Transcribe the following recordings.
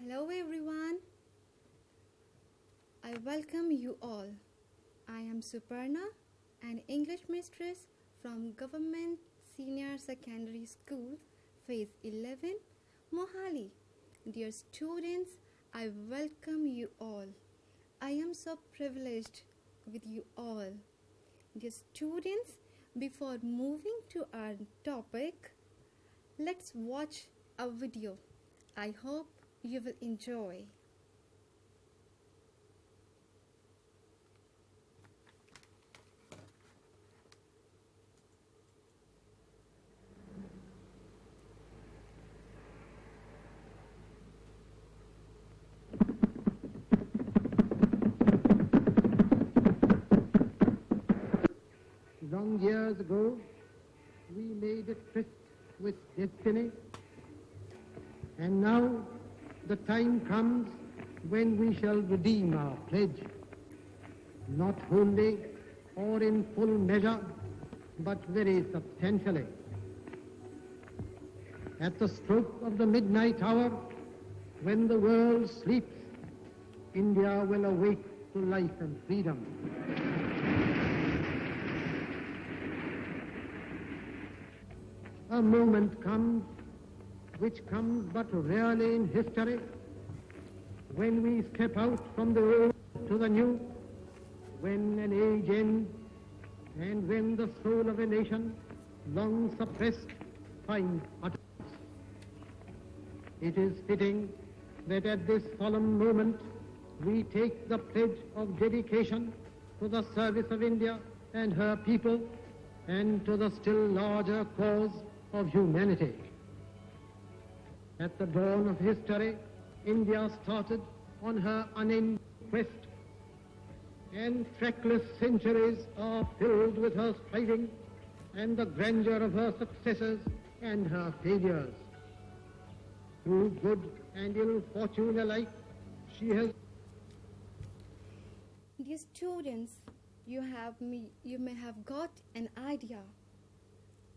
Hello everyone. I welcome you all. I am Suparna, an English mistress from Government Senior Secondary School, Phase 11, Mohali. Dear students, I welcome you all. I am so privileged with you all. Dear students, before moving to our topic, let's watch a video. I hope you will enjoy. Long years ago, we made a tryst with destiny, and now the time comes when we shall redeem our pledge, not wholly or in full measure, but very substantially. At the stroke of the midnight hour, when the world sleeps, India will awake to life and freedom. A moment comes, which comes but rarely in history, when we step out from the old to the new, when an age ends, and when the soul of a nation, long suppressed, finds utterance. It is fitting that at this solemn moment we take the pledge of dedication to the service of India and her people, and to the still larger cause of humanity. At the dawn of history, India started on her unending quest, and trackless centuries are filled with her striving and the grandeur of her successes and her failures. Through good and ill fortune alike, she has... Dear students, you may have got an idea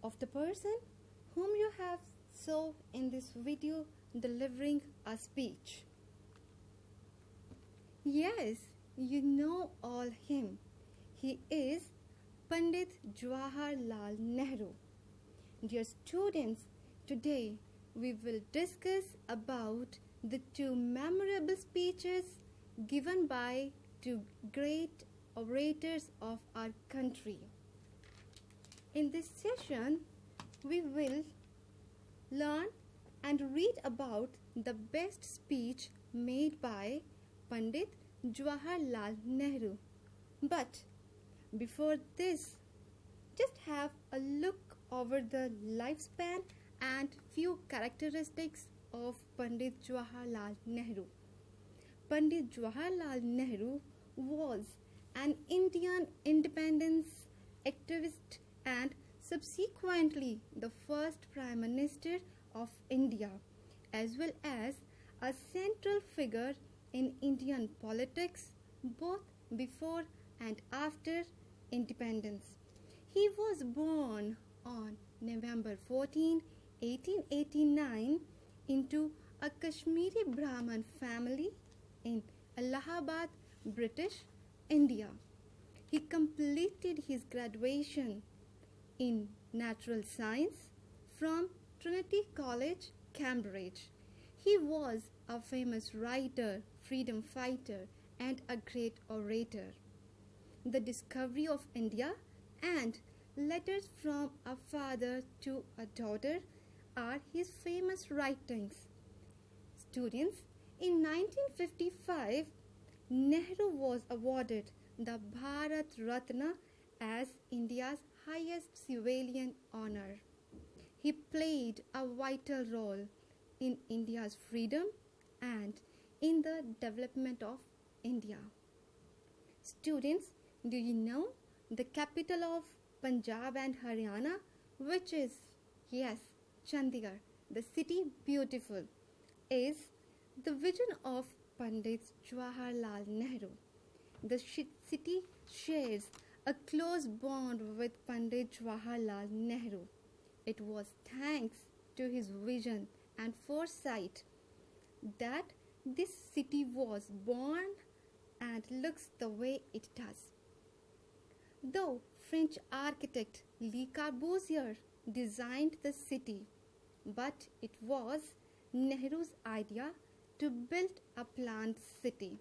of the person whom you have saw in this video delivering a speech. Yes, you know all him. He is Pandit Jawaharlal Nehru. Dear students, today we will discuss about the two memorable speeches given by two great orators of our country. In this session, we will learn and read about the best speech made by Pandit Jawaharlal Nehru. But before this, just have a look over the lifespan and few characteristics of Pandit Jawaharlal Nehru. Pandit Jawaharlal Nehru was an Indian independence activist and subsequently the first Prime Minister of India, as well as a central figure in Indian politics both before and after independence. He was born on November 14, 1889 into a Kashmiri Brahmin family in Allahabad, British India. He completed his graduation in Natural Science from Trinity College, Cambridge. He was a famous writer, freedom fighter, and a great orator. The Discovery of India and Letters from a Father to a Daughter are his famous writings. Students, in 1955, Nehru was awarded the Bharat Ratna as India's highest civilian honor. He played a vital role in India's freedom and in the development of India. Students, do you know the capital of Punjab and Haryana, which is, yes, Chandigarh, the city beautiful, is the vision of Pandit Jawaharlal Nehru. The city shares a close bond with Pandit Jawaharlal Nehru. It was thanks to his vision and foresight that this city was born and looks the way it does. Though French architect Le Corbusier designed the city, but it was Nehru's idea to build a planned city.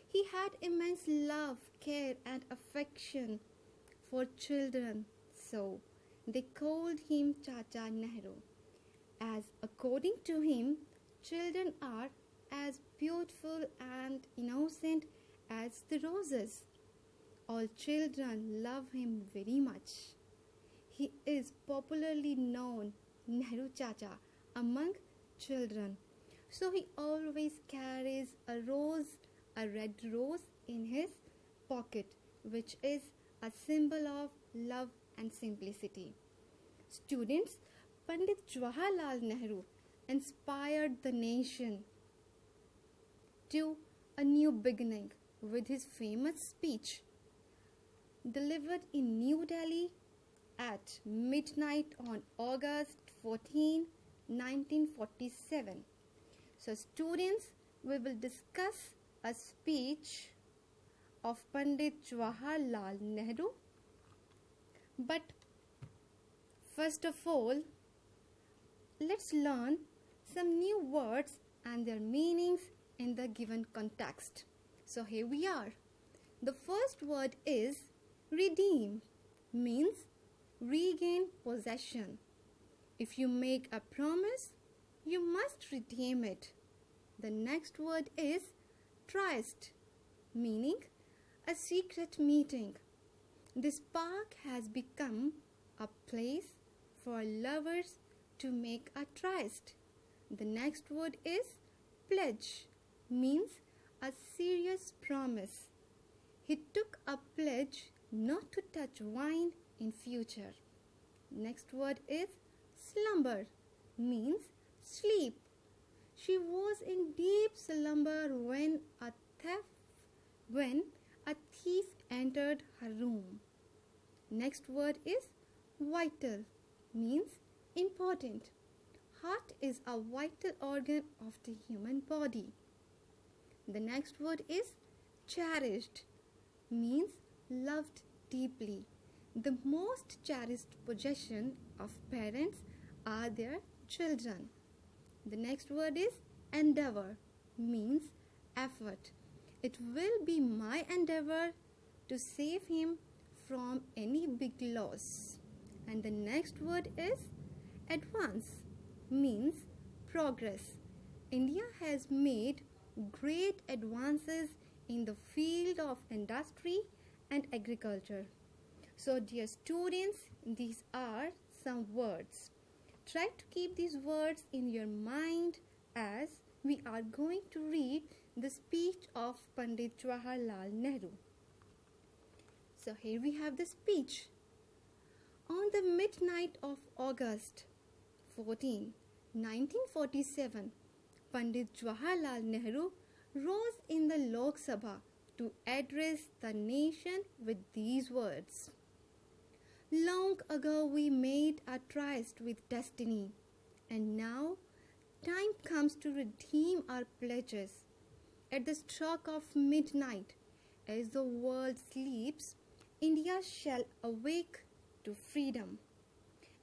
He had immense love, care, and affection for children, so they called him Chacha Nehru, as according to him, children are as beautiful and innocent as the roses. All children love him very much. He is popularly known Nehru Chacha among children. So he always carries a red rose in his pocket, which is a symbol of love and simplicity. Students, Pandit Jawaharlal Nehru inspired the nation to a new beginning with his famous speech delivered in New Delhi at midnight on August 14, 1947. So students, we will discuss a speech of Pandit Jawaharlal Nehru. But first of all, let's learn some new words and their meanings in the given context. So here we are. The first word is redeem, means regain possession. If you make a promise, you must redeem it. The next word is tryst, meaning a secret meeting. This park has become a place for lovers to make a tryst. The next word is pledge, means a serious promise. He took a pledge not to touch wine in future. Next word is slumber, means sleep. She was in deep slumber when a thief entered her room. Next word is vital, means important. Heart is a vital organ of the human body. The next word is cherished, means loved deeply. The most cherished possession of parents are their children. The next word is endeavor, means effort. It will be my endeavor to save him from any big loss. And the next word is advance, means progress. India has made great advances in the field of industry and agriculture. So dear students, these are some words. Try to keep these words in your mind as we are going to read the speech of Pandit Jawaharlal Nehru. So here we have the speech. On the midnight of August 14, 1947, Pandit Jawaharlal Nehru rose in the Lok Sabha to address the nation with these words. Long ago we made a tryst with destiny, and now time comes to redeem our pledges. At the stroke of midnight, as the world sleeps, India shall awake to freedom.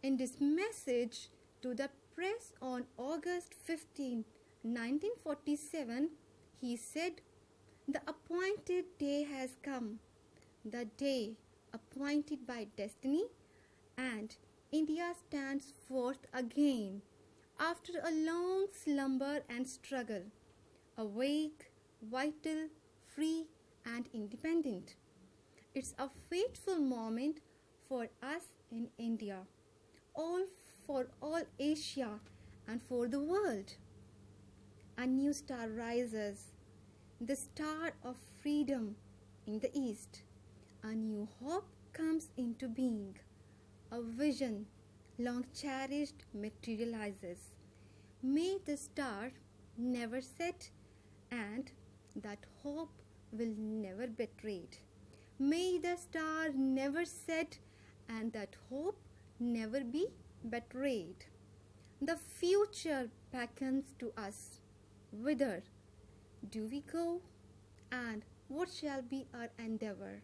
In this message to the press on August 15, 1947, he said, "The appointed day has come, the day appointed by destiny, and India stands forth again after a long slumber and struggle, awake, vital, free, and independent. It's a fateful moment for us in India, for all Asia, and for the world. A new star rises, the star of freedom in the east. A new hope comes into being. A vision, long cherished, materializes. May the star never set, and that hope will never be betrayed. May the star never set, and that hope never be betrayed. The future beckons to us. Whither? do we go? And what shall be our endeavor?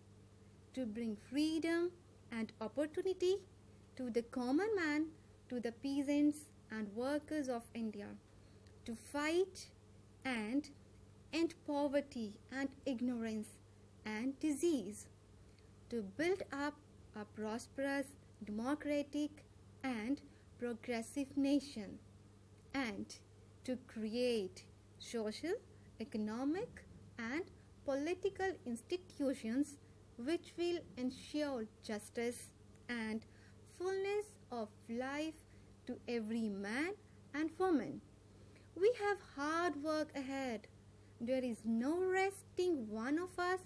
To bring freedom and opportunity to the common man, to the peasants and workers of India, to fight and end poverty and ignorance and disease, to build up a prosperous, democratic, and progressive nation, and to create social, economic, and political institutions which will ensure justice and fullness of life to every man and woman. We have hard work ahead. There is no resting one of us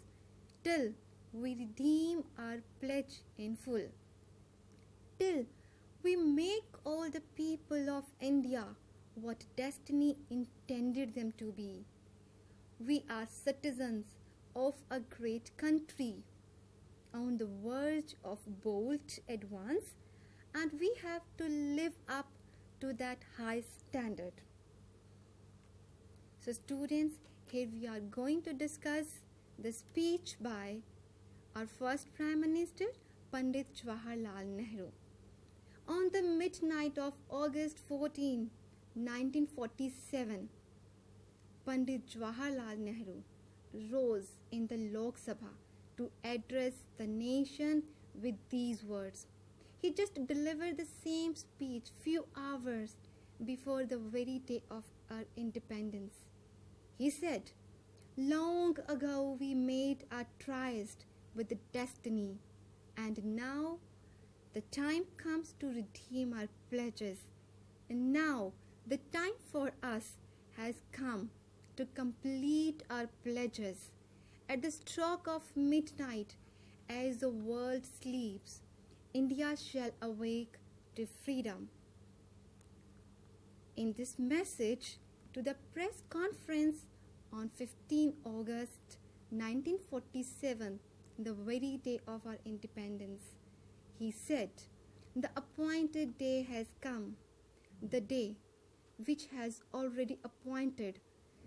till we redeem our pledge in full. Till we make all the people of India what destiny intended them to be. We are citizens of a great country on the verge of bold advance, and we have to live up to that high standard. So students, here we are going to discuss the speech by our first Prime Minister, Pandit Jawaharlal Nehru. On the midnight of August 14, 1947, Pandit Jawaharlal Nehru rose in the Lok Sabha to address the nation with these words. He just delivered the same speech few hours before the very day of our independence. He said, "Long ago we made our tryst with the destiny, and now the time comes to redeem our pledges. And now the time for us has come to complete our pledges. At the stroke of midnight, as the world sleeps, India shall awake to freedom." In this message to the press conference on 15 August 1947, the very day of our independence, he said, "The appointed day has come, the day which has already appointed,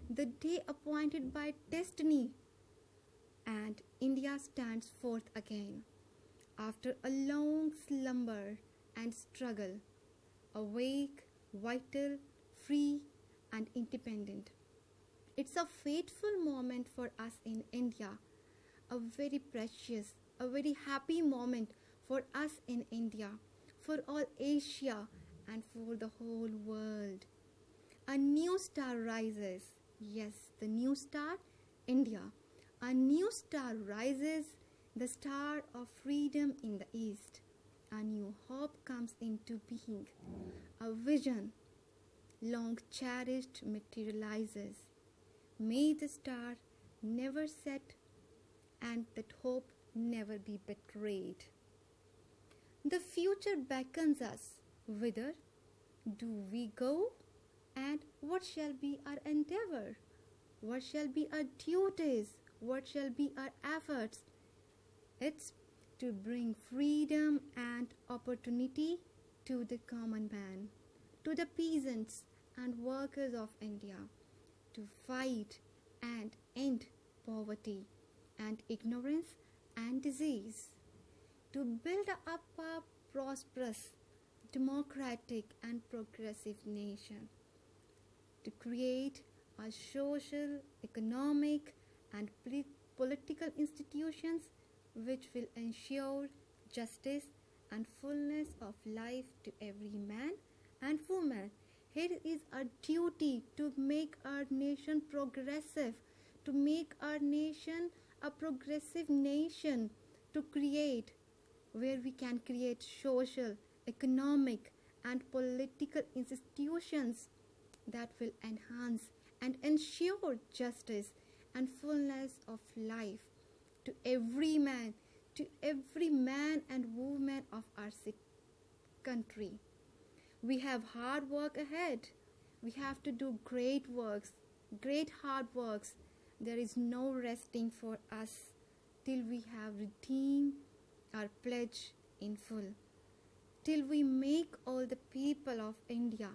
the day appointed by destiny, and India stands forth again, after a long slumber and struggle, awake, vital, free, and independent. It's a fateful moment for us in India, a very precious, a very happy moment for us in India, for all Asia, and for the whole world. A new star rises. Yes, the new star, India. A new star rises, the star of freedom in the east. A new hope comes into being. A vision, long cherished, materializes. May the star never set and that hope never be betrayed. The future beckons us. Whither do we go? And what shall be our endeavor? What shall be our duties? What shall be our efforts? It's to bring freedom and opportunity to the common man, to the peasants and workers of India, to fight and end poverty and ignorance and disease, to build up a prosperous, democratic and progressive nation, to create a social, economic and political institutions which will ensure justice and fullness of life to every man and woman. Here is our duty to make our nation progressive, to make our nation a progressive nation, to create where we can create social, economic and political institutions that will enhance and ensure justice and fullness of life to every man and woman of our country. We have hard work ahead. We have to do great works, great hard works. There is no resting for us till we have redeemed our pledge in full, till we make all the people of India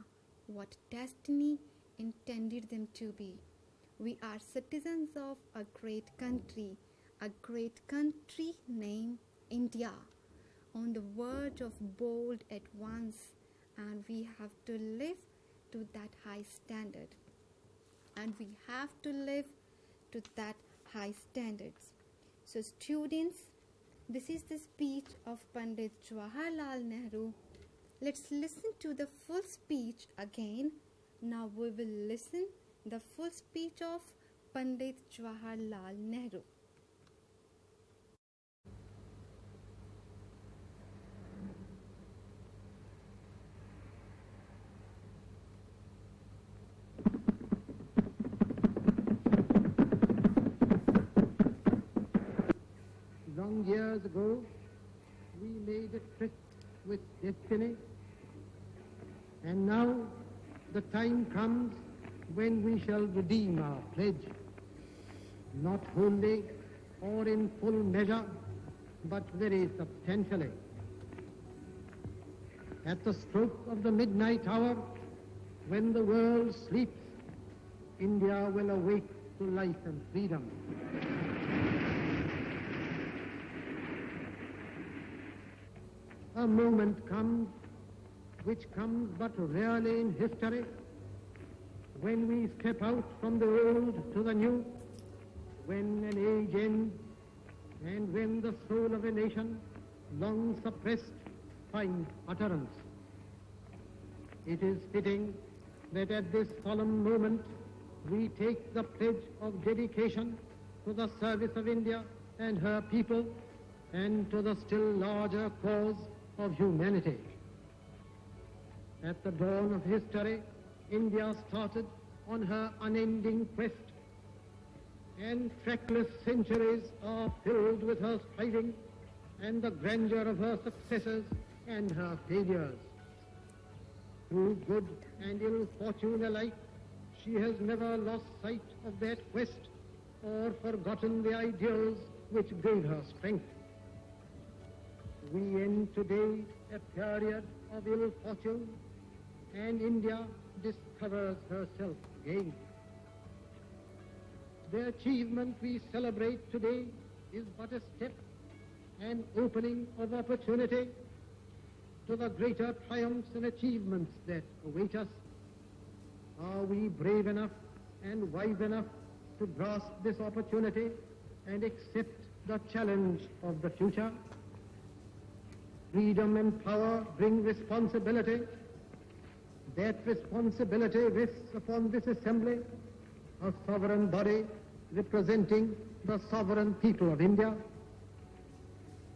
what destiny intended them to be. We are citizens of a great country named India, on the verge of bold advance, and we have to live to that high standard. And we have to live to that high standards. So students, this is the speech of Pandit Jawaharlal Nehru. Let's listen to the full speech again. Now we will listen the full speech of Pandit Jawaharlal Nehru. Long years ago, we made a tryst with destiny, and now the time comes when we shall redeem our pledge, not wholly or in full measure, but very substantially. At the stroke of the midnight hour, when the world sleeps, India will awake to life and freedom. A moment comes, which comes but rarely in history, when we step out from the old to the new, when an age ends, and when the soul of a nation, long suppressed, finds utterance. It is fitting that at this solemn moment we take the pledge of dedication to the service of India and her people, and to the still larger cause of humanity. At the dawn of history, India started on her unending quest, and trackless centuries are filled with her striving and the grandeur of her successes and her failures. Through good and ill fortune alike, she has never lost sight of that quest or forgotten the ideals which gave her strength. We end today a period of ill fortune, and India discovers herself again. The achievement we celebrate today is but a step, an opening of opportunity to the greater triumphs and achievements that await us. Are we brave enough and wise enough to grasp this opportunity and accept the challenge of the future? Freedom and power bring responsibility. That responsibility rests upon this assembly, a sovereign body representing the sovereign people of India.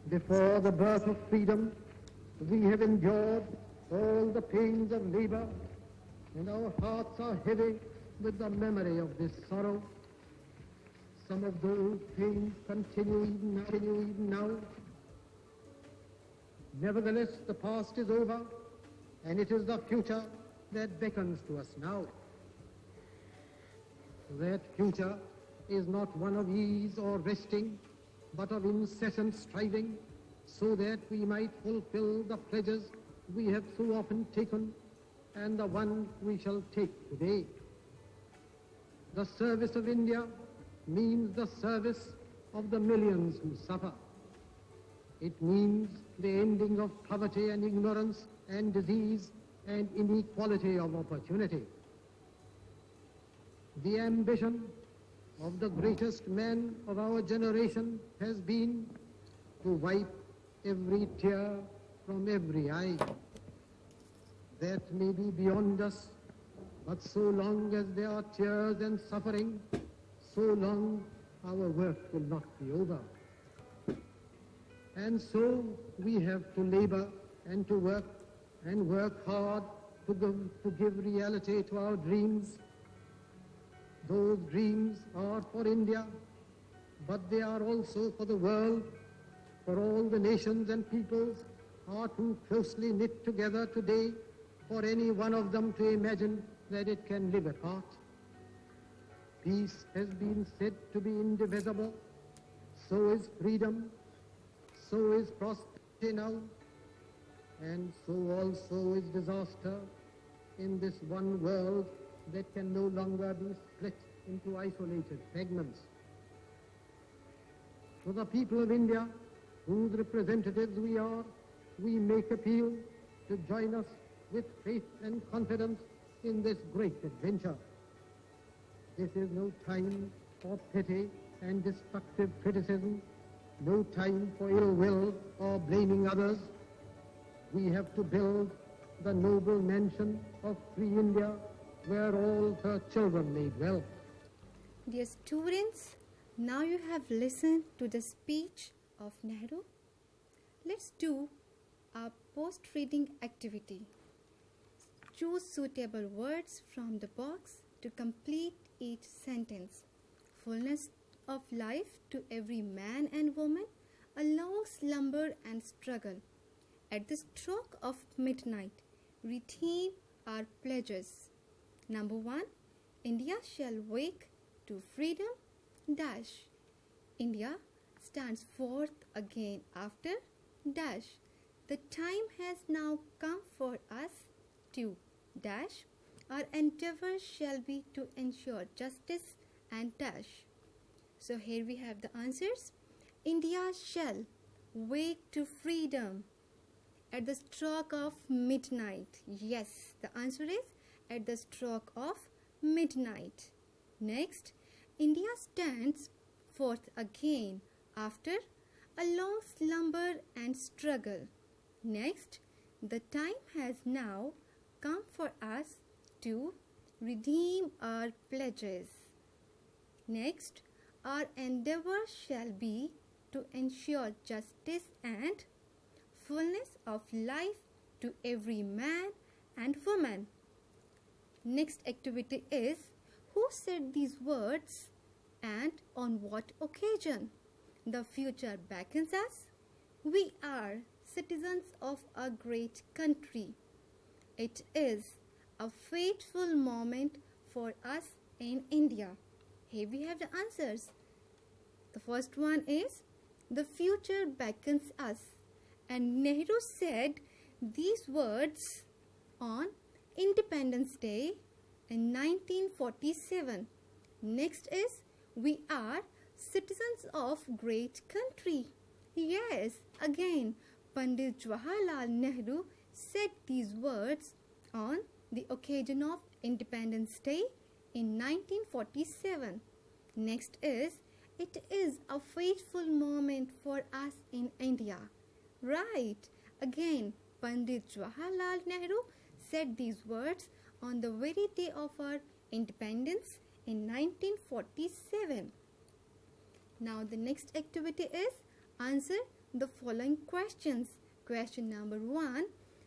Before the birth of freedom, we have endured all the pains of labor, and our hearts are heavy with the memory of this sorrow. Some of those pains continue even now. Nevertheless, the past is over, and it is the future that beckons to us now. That future is not one of ease or resting, but of incessant striving, so that we might fulfill the pledges we have so often taken and the one we shall take today. The service of India means the service of the millions who suffer. It means the ending of poverty and ignorance and disease and inequality of opportunity. The ambition of the greatest man of our generation has been to wipe every tear from every eye. That may be beyond us, but so long as there are tears and suffering, so long our work will not be over. And so we have to labor and to work hard to give reality to our dreams. Those dreams are for India, but they are also for the world, for all the nations and peoples are too closely knit together today for any one of them to imagine that it can live apart. Peace has been said to be indivisible, so is freedom, so is prosperity now, and so also is disaster in this one world that can no longer be split into isolated segments. To the people of India, whose representatives we are, we make appeal to join us with faith and confidence in this great adventure. This is no time for petty and destructive criticism, no time for ill will or blaming others. We have to build the noble mansion of free India where all her children may dwell. Dear students, now you have listened to the speech of Nehru. Let's do a post-reading activity. Choose suitable words from the box to complete each sentence. Fullness of life to every man and woman, a long slumber and struggle. At the stroke of midnight, retain our pledges. Number 1. India shall wake to freedom, dash. India stands forth again after, dash. The time has now come for us to, dash. Our endeavor shall be to ensure justice and dash. So here we have the answers. India shall wake to freedom at the stroke of midnight. Yes, the answer is at the stroke of midnight. Next, India stands forth again after a long slumber and struggle. Next, the time has now come for us to redeem our pledges. Next, our endeavor shall be to ensure justice and fullness of life to every man and woman. Next activity is, who said these words and on what occasion? The future beckons us. We are citizens of a great country. It is a fateful moment for us in India. Here we have the answers. The first one is, the future beckons us. And Nehru said these words on Independence Day in 1947. Next is, we are citizens of great country. Yes, again, Pandit Jawaharlal Nehru said these words on the occasion of Independence Day in 1947. Next is, it is a fateful moment for us in India. Right, again, Pandit Jawaharlal Nehru said these words on the very day of our independence in 1947. Now the next activity is, answer the following questions. Question number 1.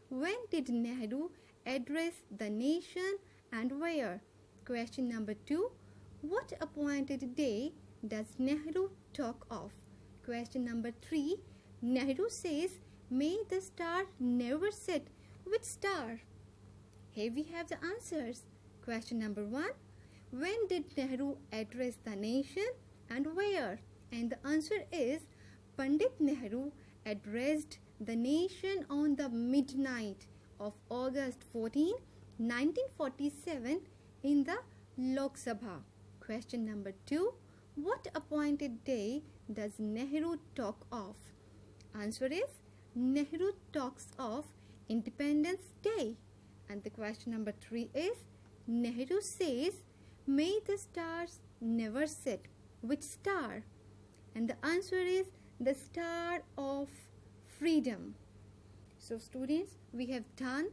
When did Nehru address the nation and where? Question number 2. What appointed day does Nehru talk of? Question number 3. Nehru says, may the star never set. Which star? Here we have the answers. Question number 1. When did Nehru address the nation and where? And the answer is, Pandit Nehru addressed the nation on the midnight of August 14, 1947 in the Lok Sabha. Question number 2. What appointed day does Nehru talk of? Answer is, Nehru talks of Independence Day. And the question number 3 is, Nehru says, may the stars never set. Which star? And the answer is the star of freedom. So students, we have done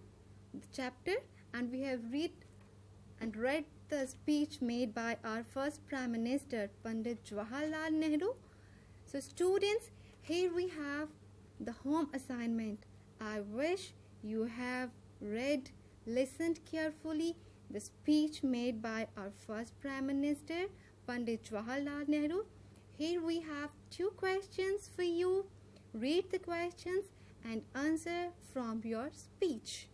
the chapter and we have read the speech made by our first Prime Minister Pandit Jawaharlal Nehru. So students, here we have the home assignment. I wish you have read, listened carefully the speech made by our first Prime Minister Pandit Jawaharlal Nehru. Here we have 2 questions for you. Read the questions and answer from your speech.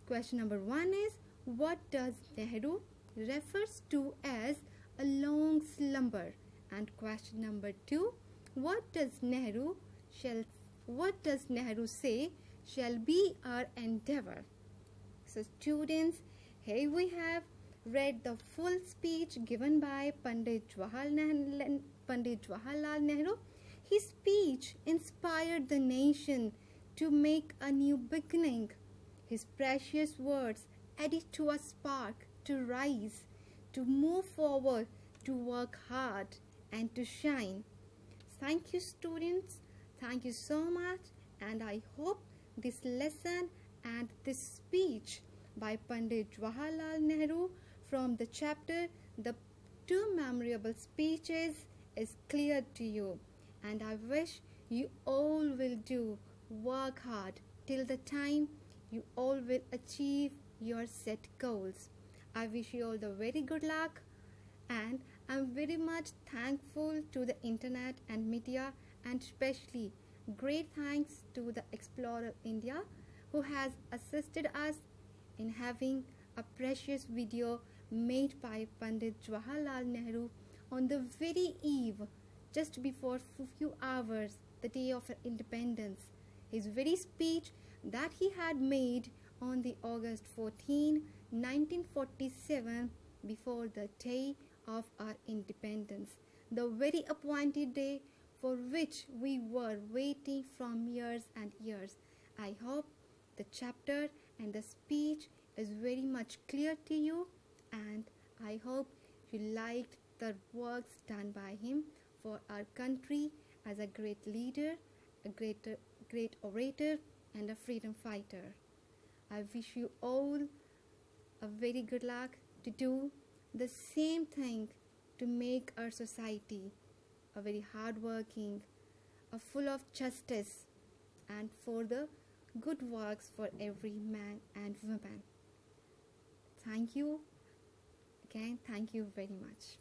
Question number 1 is, what does Nehru refers to as a long slumber? And question number 2, what does Nehru say shall be our endeavor? So students, here we have read the full speech given by Pandit Jawaharlal Nehru. His speech inspired the nation to make a new beginning. His precious words added to a spark to rise, to move forward, to work hard, and to shine. Thank you, students. Thank you so much, and I hope this lesson and this speech by Pandit Jawaharlal Nehru from the chapter The Two Memorable Speeches is clear to you, and I wish you all will do work hard till the time you all will achieve your set goals. I wish you all the very good luck, and I'm very much thankful to the internet and media, and especially great thanks to the Explorer India who has assisted us in having a precious video made by Pandit Jawaharlal Nehru on the very eve, just before few hours, the day of our independence. His very speech that he had made on the August 14, 1947, before the day of our independence, the very appointed day for which we were waiting from years and years. I hope the chapter and the speech is very much clear to you, and I hope you liked the works done by him for our country as a great leader, a great orator, and a freedom fighter. I wish you all a very good luck to do the same thing to make our society a very hardworking, a full of justice, and for the good works for every man and woman. Thank you again. Thank you very much.